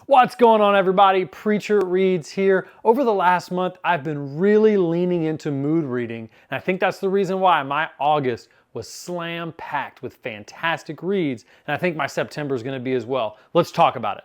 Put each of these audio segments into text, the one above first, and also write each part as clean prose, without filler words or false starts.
What's going on, everybody? Preacher Reads here. Over the last month, I've been really leaning into mood reading, and I think that's the reason why my August was slam-packed with fantastic reads, and I think my September is going to be as well. Let's talk about it.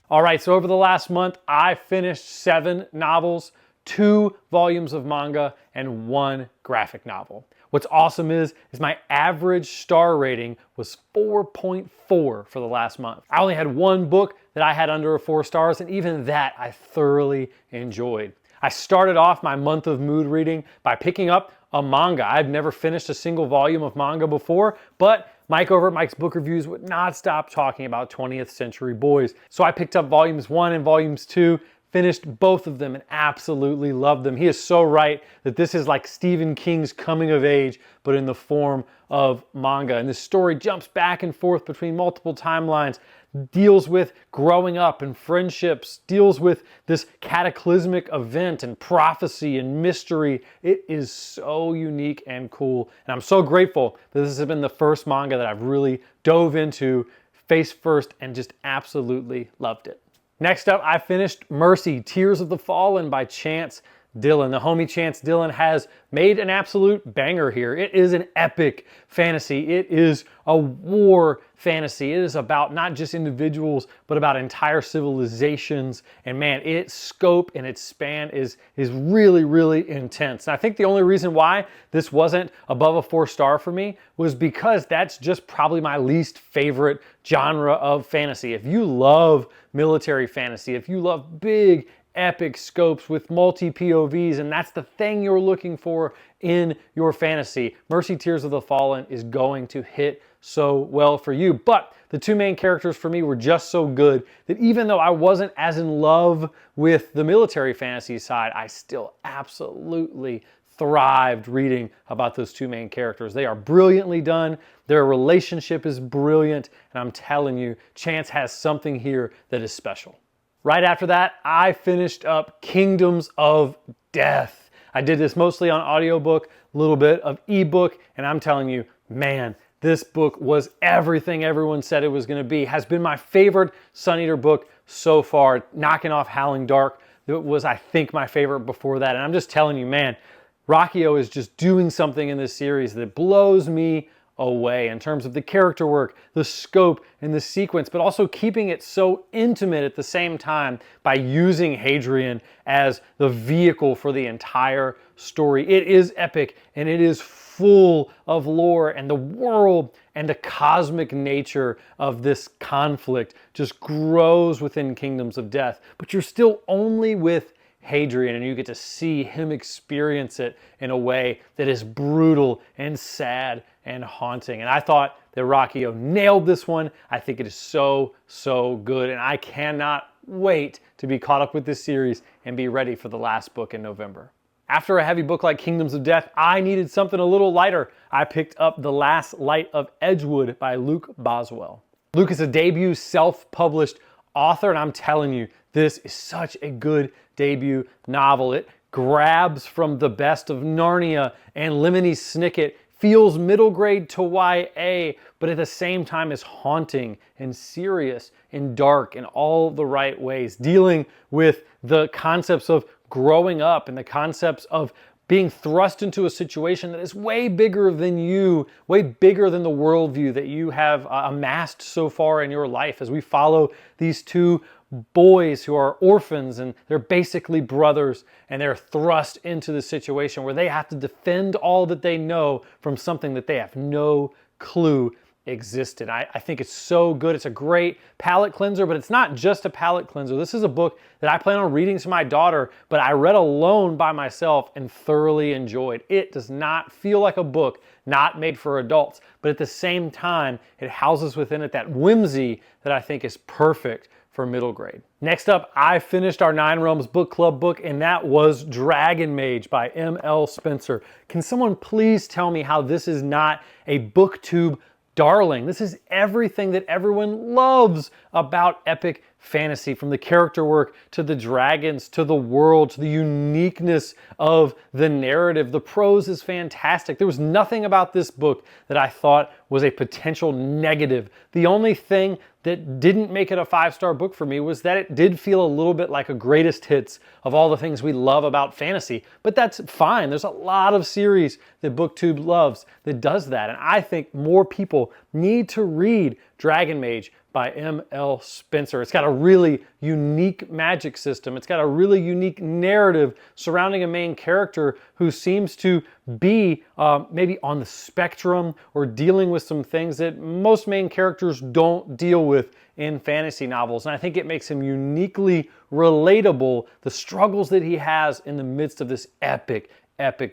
All right, so over the last month, I finished 7 novels, 2 volumes of manga, and 1 graphic novel. What's awesome is my average star rating was 4.4 for the last month. I only had 1 book that I had under 4 stars, and even that I thoroughly enjoyed. I started off my month of mood reading by picking up a manga. I've never finished a single volume of manga before, but Mike over at Mike's Book Reviews would not stop talking about 20th Century Boys. So I picked up volumes 1 and volumes 2, finished both of them and absolutely loved them. He is so right that this is like Stephen King's coming of age, but in the form of manga. And this story jumps back and forth between multiple timelines, deals with growing up and friendships, deals with this cataclysmic event and prophecy and mystery. It is so unique and cool. And I'm so grateful that this has been the first manga that I've really dove into face first and just absolutely loved it. Next up, I finished Mercy, Tears of the Fallen by Chance Dillon. The homie Chance Dillon has made an absolute banger here. It is an epic fantasy. It is a war fantasy. It is about not just individuals, but about entire civilizations. And man, its scope and its span is really, really intense. And I think the only reason why this wasn't above a 4-star for me was because that's just probably my least favorite genre of fantasy. If you love military fantasy, if you love big, epic scopes with multi-POVs, and that's the thing you're looking for in your fantasy, Mercy Tears of the Fallen is going to hit so well for you. But the 2 main characters for me were just so good that even though I wasn't as in love with the military fantasy side, I still absolutely thrived reading about those 2 main characters. They are brilliantly done. Their relationship is brilliant, and I'm telling you, Chance has something here that is special. Right after that, I finished up Kingdoms of Death. I did this mostly on audiobook, a little bit of ebook, and I'm telling you, man, this book was everything everyone said it was going to be. Has been my favorite Suneater book so far, knocking off Howling Dark. That was, I think, my favorite before that. And I'm just telling you, man, Ruocchio is just doing something in this series that blows me away in terms of the character work, the scope, and the sequence, but also keeping it so intimate at the same time by using Hadrian as the vehicle for the entire story. It is epic, and it is full of lore, and the world and the cosmic nature of this conflict just grows within Kingdoms of Death. But you're still only with Hadrian, and you get to see him experience it in a way that is brutal and sad and haunting. And I thought that Ruocchio nailed this one. I think it is so, so good, and I cannot wait to be caught up with this series and be ready for the last book in November. After a heavy book like Kingdoms of Death, I needed something a little lighter. I picked up The Last Light of Edgewood by Luke Boswell. Luke is a debut self-published author, and I'm telling you, this is such a good debut novel. It grabs from the best of Narnia and Lemony Snicket, feels middle grade to YA, but at the same time is haunting and serious and dark in all the right ways, dealing with the concepts of growing up and the concepts of being thrust into a situation that is way bigger than you, way bigger than the worldview that you have amassed so far in your life, as we follow these 2 boys who are orphans, and they're basically brothers, and they're thrust into the situation where they have to defend all that they know from something that they have no clue existed. I think it's so good. It's a great palate cleanser, but it's not just a palate cleanser. This is a book that I plan on reading to my daughter, but I read alone by myself and thoroughly enjoyed. It does not feel like a book not made for adults, but at the same time, it houses within it that whimsy that I think is perfect for middle grade. Next up, I finished our 9 Realms book club book, and that was Dragon Mage by M.L. Spencer. Can someone please tell me how this is not a booktube darling? This is everything that everyone loves about epic fantasy, from the character work to the dragons to the world to the uniqueness of the narrative. The prose is fantastic. There was nothing about this book that I thought was a potential negative. The only thing that didn't make it a 5-star book for me was that it did feel a little bit like a greatest hits of all the things we love about fantasy. But that's fine. There's a lot of series that BookTube loves that does that. And I think more people need to read Dragon Mage by M.L. Spencer. It's got a really unique magic system. It's got a really unique narrative surrounding a main character who seems to be maybe on the spectrum or dealing with some things that most main characters don't deal with in fantasy novels. And I think it makes him uniquely relatable, the struggles that he has in the midst of this epic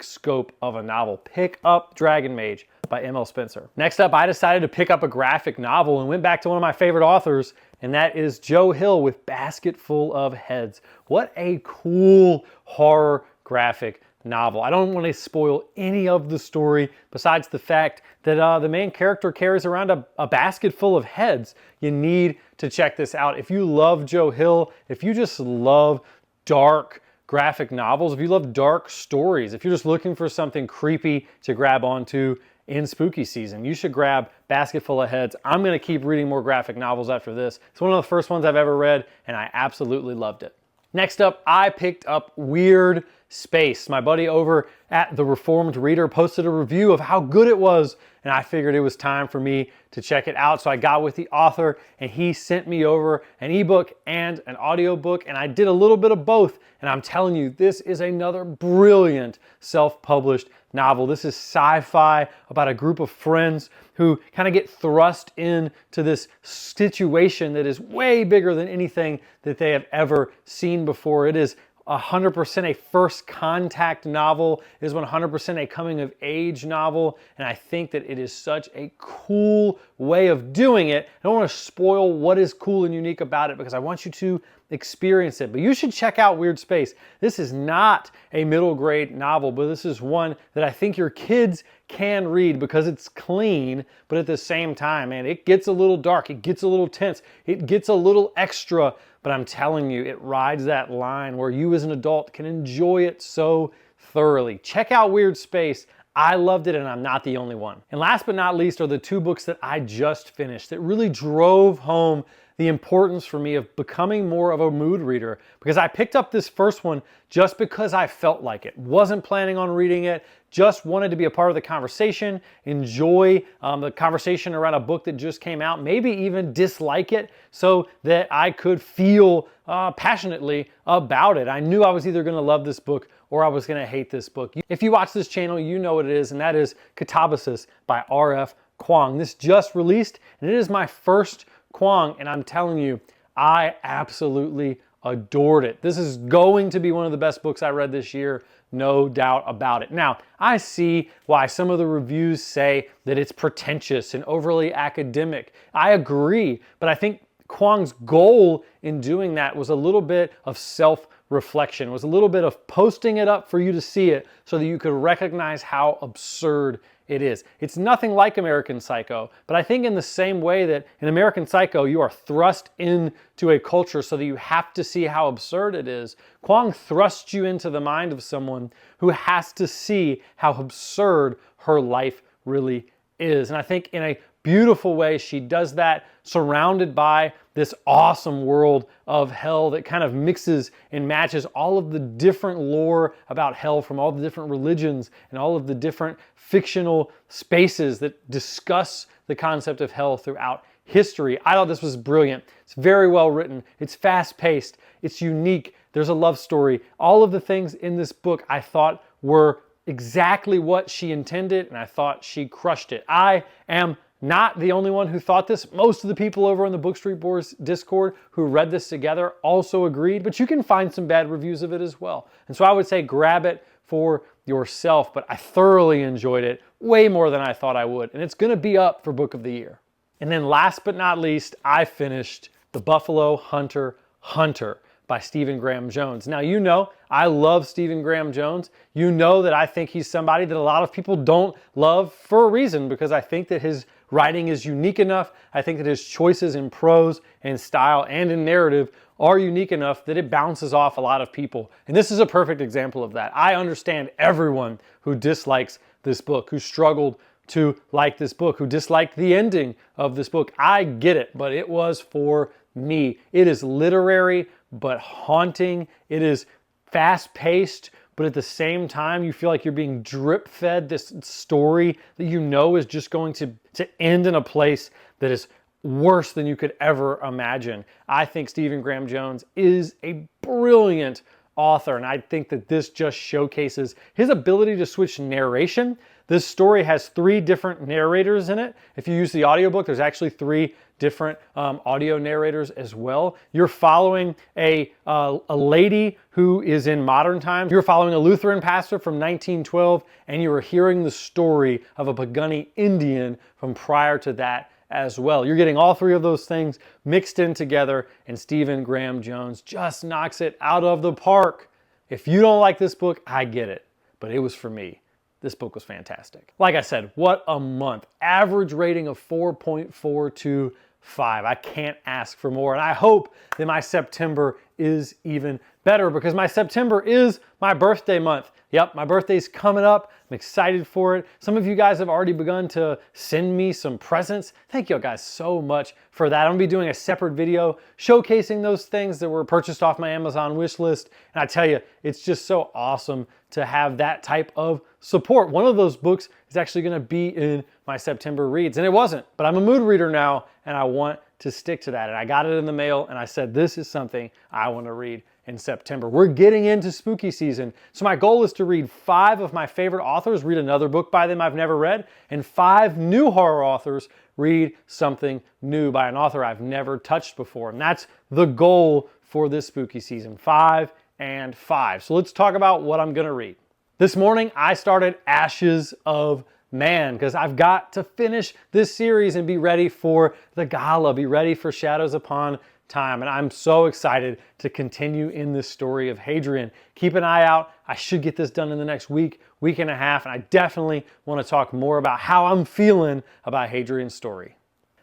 scope of a novel. Pick up Dragon Mage by M.L. Spencer. Next up, I decided to pick up a graphic novel and went back to one of my favorite authors, and that is Joe Hill with Basket Full of Heads. What a cool horror graphic novel. I don't want to spoil any of the story besides the fact that the main character carries around a basket full of heads. You need to check this out. If you love Joe Hill, if you just love dark graphic novels, if you love dark stories, if you're just looking for something creepy to grab onto in spooky season, you should grab Basket Full of Heads. I'm going to keep reading more graphic novels after this. It's one of the first ones I've ever read, and I absolutely loved it. Next up, I picked up Weird Space. My buddy over at The Reformed Reader posted a review of how good it was, and I figured it was time for me to check it out. So I got with the author, and he sent me over an ebook and an audiobook, and I did a little bit of both. And I'm telling you, this is another brilliant self-published novel. This is sci-fi about a group of friends who kind of get thrust into this situation that is way bigger than anything that they have ever seen before. It is 100% a first contact novel. It is 100% a coming of age novel, and I think that it is such a cool way of doing it. I don't want to spoil what is cool and unique about it because I want you to experience it, but you should check out Weird Space. This is not a middle grade novel, but this is one that I think your kids can read because it's clean, but at the same time, man, it gets a little dark, it gets a little tense, it gets a little extra, but I'm telling you, it rides that line where you as an adult can enjoy it so thoroughly. Check out Weird Space. I loved it, and I'm not the only one. And last but not least are the two books that I just finished that really drove home the importance for me of becoming more of a mood reader, because I picked up this first one just because I felt like it. Wasn't planning on reading it, just wanted to be a part of the conversation, enjoy the conversation around a book that just came out, maybe even dislike it so that I could feel passionately about it. I knew I was either going to love this book or I was going to hate this book. If you watch this channel, you know what it is, and that is Katabasis by R.F. Kuang. This just released, and it is my first Kuang, and I'm telling you, I absolutely adored it. This is going to be one of the best books I read this year, no doubt about it. Now, I see why some of the reviews say that it's pretentious and overly academic. I agree, but I think Kuang's goal in doing that was a little bit of self-reflection, was a little bit of posting it up for you to see it so that you could recognize how absurd it is. It's nothing like American Psycho, but I think in the same way that in American Psycho, you are thrust into a culture so that you have to see how absurd it is. Kuang thrusts you into the mind of someone who has to see how absurd her life really is. And I think in a beautiful way, she does that surrounded by this awesome world of hell that kind of mixes and matches all of the different lore about hell from all the different religions and all of the different fictional spaces that discuss the concept of hell throughout history. I thought this was brilliant. It's very well written. It's fast-paced. It's unique. There's a love story. All of the things in this book I thought were exactly what she intended, and I thought she crushed it. I am not the only one who thought this. Most of the people over on the Book Street Boys Discord who read this together also agreed, but you can find some bad reviews of it as well. And so I would say grab it for yourself, but I thoroughly enjoyed it, way more than I thought I would, and it's going to be up for Book of the Year. And then last but not least, I finished The Buffalo Hunter Hunter by Stephen Graham Jones. Now, you know, I love Stephen Graham Jones. You know that I think he's somebody that a lot of people don't love for a reason, because I think that his writing is unique enough. I think that his choices in prose and style and in narrative are unique enough that it bounces off a lot of people. And this is a perfect example of that. I understand everyone who dislikes this book, who struggled to like this book, who disliked the ending of this book. I get it, but it was for me. It is literary, but haunting. It is fast-paced, but at the same time, you feel like you're being drip-fed this story that you know is just going to end in a place that is worse than you could ever imagine. I think Stephen Graham Jones is a brilliant author, and I think that this just showcases his ability to switch narration. This story has 3 different narrators in it. If you use the audiobook, there's actually 3 different audio narrators as well. You're following a lady who is in modern times. You're following a Lutheran pastor from 1912, and you are hearing the story of a Pagani Indian from prior to that as well. You're getting all 3 of those things mixed in together, and Stephen Graham Jones just knocks it out of the park. If you don't like this book, I get it, but it was for me. This book was fantastic. Like I said, what a month. Average rating of 4.425. I can't ask for more. And I hope that my September is even better, because my September is my birthday month. Yep, my birthday's coming up. I'm excited for it. Some of you guys have already begun to send me some presents. Thank you guys so much for that. I'm gonna be doing a separate video showcasing those things that were purchased off my Amazon wish list. And I tell you, it's just so awesome to have that type of support. One of those books is actually gonna be in my September reads, and it wasn't, but I'm a mood reader now, and I want to stick to that. And I got it in the mail, and I said, this is something I wanna read in September. We're getting into spooky season. So my goal is to read 5 of my favorite authors, read another book by them I've never read, and 5 new horror authors, read something new by an author I've never touched before. And that's the goal for this spooky season, 5 and 5. So let's talk about what I'm gonna read. This morning, I started Ashes of Man, because I've got to finish this series and be ready for the gala, be ready for Shadows Upon Time. And I'm so excited to continue in this story of Hadrian. Keep an eye out. I should get this done in the next week and a half. And I definitely want to talk more about how I'm feeling about Hadrian's story.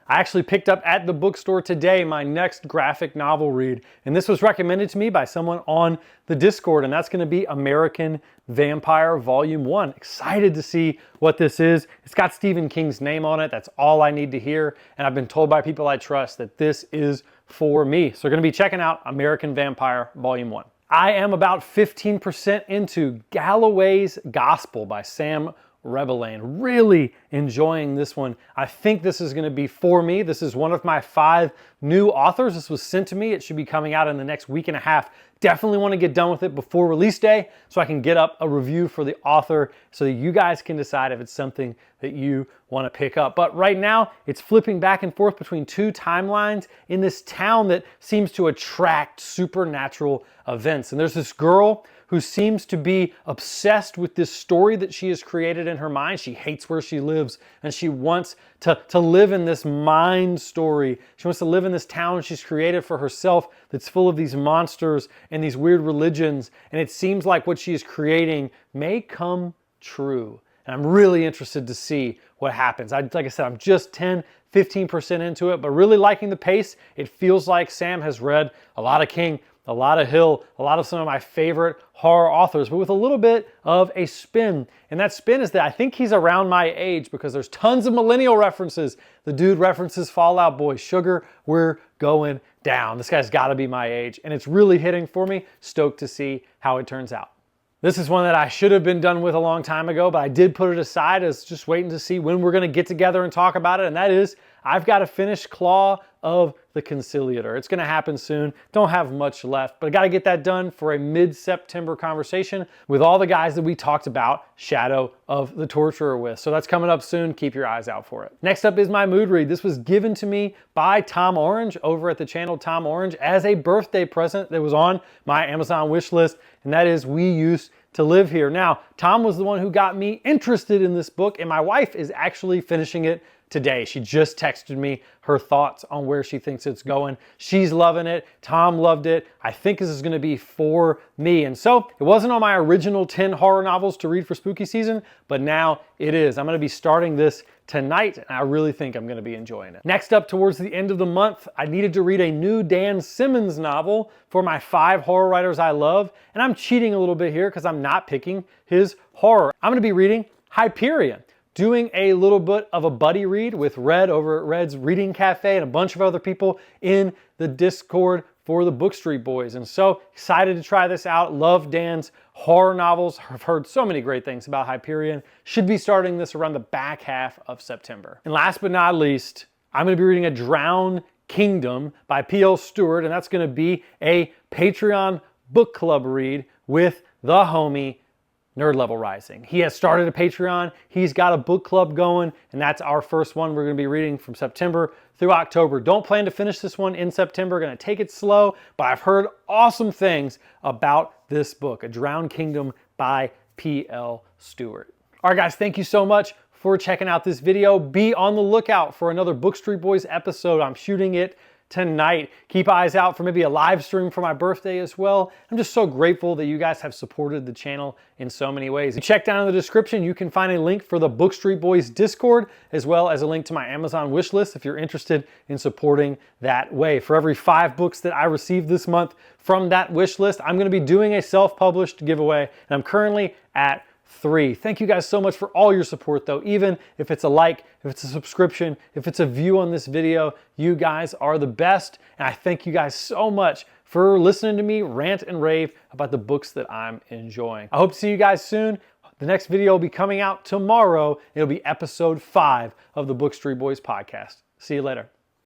I actually picked up at the bookstore today my next graphic novel read, and this was recommended to me by someone on the Discord, and that's going to be American Vampire Volume 1. Excited to see what this is. It's got Stephen King's name on it. That's all I need to hear, and I've been told by people I trust that this is for me. So we're going to be checking out American Vampire Volume 1. I am about 15% into Galloway's Gospel by Sam Rebelane. Really enjoying this one. I think this is going to be for me. This is one of my 5 new authors. This was sent to me. It should be coming out in the next week and a half. Definitely want to get done with it before release day so I can get up a review for the author so that you guys can decide if it's something that you want to pick up. But right now, it's flipping back and forth between 2 timelines in this town that seems to attract supernatural events. And there's this girl who seems to be obsessed with this story that she has created in her mind. She hates where she lives, and she wants to live in this mind story. She wants to live in this town she's created for herself that's full of these monsters and these weird religions. And it seems like what she is creating may come true. And I'm really interested to see what happens. Like I said, I'm just 10-15% into it, but really liking the pace. It feels like Sam has read a lot of King, a lot of Hill, a lot of some of my favorite horror authors, but with a little bit of a spin. And that spin is that I think he's around my age, because there's tons of millennial references. The dude references Fall Out Boy, Sugar, We're Going Down. This guy's got to be my age, and it's really hitting for me. Stoked to see how it turns out. This is one that I should have been done with a long time ago, but I did put it aside as just waiting to see when we're going to get together and talk about it, and that is I've got to finish Claw of the Conciliator. It's going to happen soon. Don't have much left, but I got to get that done for a mid-September conversation with all the guys that we talked about Shadow of the Torturer with. So that's coming up soon. Keep your eyes out for it. Next up is my mood read. This was given to me by Tom Orange over at the channel Tom Orange as a birthday present that was on my Amazon wish list, and that is We Used to Live Here. Now, Tom was the one who got me interested in this book, and my wife is actually finishing it today. She just texted me her thoughts on where she thinks it's going. She's loving it. Tom loved it. I think this is going to be for me. And so it wasn't on my original 10 horror novels to read for spooky season, but now it is. I'm going to be starting this tonight, and I really think I'm going to be enjoying it. Next up, towards the end of the month, I needed to read a new Dan Simmons novel for my 5 horror writers I love, and I'm cheating a little bit here because I'm not picking his horror. I'm going to be reading Hyperion, doing a little bit of a buddy read with Red over at Red's Reading Cafe and a bunch of other people in the Discord for the Book Street Boys. And so excited to try this out. Love Dan's horror novels. I've heard so many great things about Hyperion. Should be starting this around the back half of September. And last but not least, I'm going to be reading A Drowned Kingdom by P.L. Stewart, and that's going to be a Patreon book club read with the homie Nerd Level Rising. He has started a Patreon, he's got a book club going, and that's our first one we're going to be reading from September through October. Don't plan to finish this one in September, going to take it slow, but I've heard awesome things about this book, A Drowned Kingdom by P.L. Stewart. All right, guys, thank you so much for checking out this video. Be on the lookout for another Book Street Boys episode. I'm shooting it tonight. Keep eyes out for maybe a live stream for my birthday as well. I'm just so grateful that you guys have supported the channel in so many ways. You check down in the description, you can find a link for the Book Street Boys Discord, as well as a link to my Amazon wish list if you're interested in supporting that way. For every 5 books that I received this month from that wish list, I'm going to be doing a self-published giveaway, and I'm currently at 3. Thank you guys so much for all your support though. Even if it's a like, if it's a subscription, if it's a view on this video, you guys are the best. And I thank you guys so much for listening to me rant and rave about the books that I'm enjoying. I hope to see you guys soon. The next video will be coming out tomorrow. It'll be episode 5 of the Book Street Boys podcast. See you later.